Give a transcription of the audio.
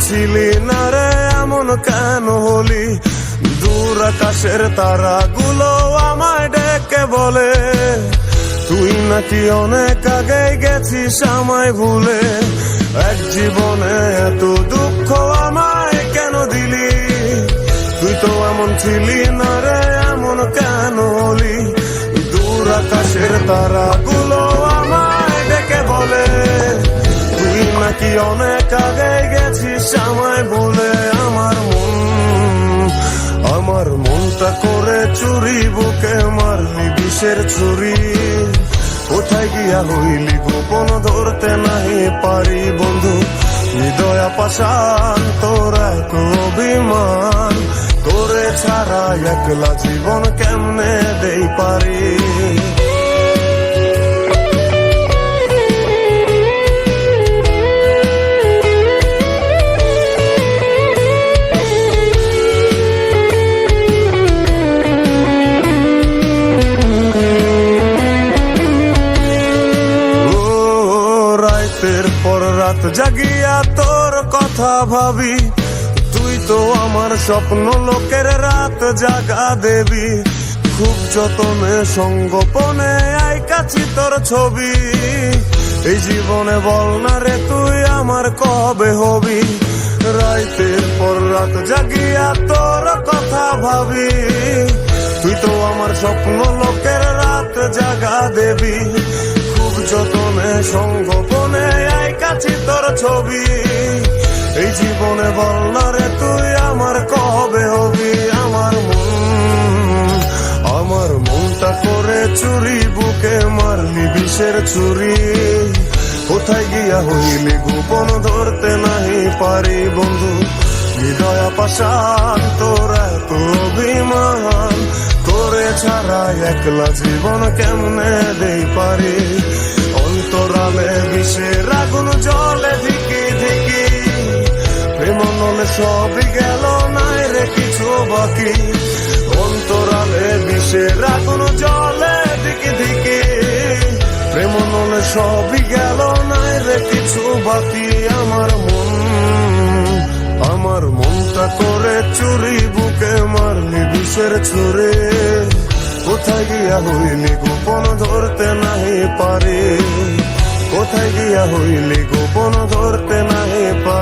ছিলি না রে এমন কেন হলি, দূর আকাশের তারাগুলো আমায় ডেকে বলে তুই নাকি অনেক আগে গেছিস আমায় ভুলে। এক জীবনে এত দুঃখ আমায় কেন দিলি, তুই তো এমন ছিলি না রে এমন কেন হলি, দূর আকাশের তারাগুলো আমায় ডেকে বলে তুই নাকি অনেক আগে গেছিস আমায় ভুলে। আমার মনটা করে চুরি, বুকে মারলি বিষের ছুরি, কোথায় গিয়া হইলি গোপন ধরতে নাহি পারি বন্ধু। হৃদয় পাষাণ তোর এক অভিমান, তোরে ছাড়া একলা জীবন কেমনে দেই পারি। রাতের পর রাত জাগিয়া তোর কথা ভাবি, তুই তো আমার স্বপ্ন লোকের রাত জাগা দেবী। খুব যতনে সঙ্গোপনে আইকাছি তোর ছবি, এই জীবনে বল না রে তুই আমার কবে হবি। রাতের পর রাত জাগিয়া তোর কথা ভাবি, তুই তো আমার স্বপ্ন লোকের রাত জাগা দেবী। যতনে সঙ্গোপনে আইকাছি তোর ছবি, এই জীবনে বল না রে তুই আমার কবে হবি। আমার মনটা করে চুরি, বুকে মারলি বিষের ছুরি, কোথায় গিয়া হইলি গোপন ধরতে নাহি পারি বন্ধু। হৃদয় পাষাণ তোর এত অভিমান, তোরে ছাড়া একলা জীবন কেমনে দেই পারি। অন্তরালে বিষের আগুন জলে ধিকি ধিকি, প্রেম নলে সবই গেল নাই রে কিছু বাকি। অন্তরালে বিষের আগুন জলে ধিকি ধিকি, প্রেম নলে সবই গেল নাই রে কিছু বাকি। আমার মনটা করে চুরি, বুকে মারলি বিষের ছুরি, কোথায় গিয়া হইলি গোপন ধরতে নাহি পারি, কোথায় গিয়া হইলি গোপন ধরতে নাহি পারি।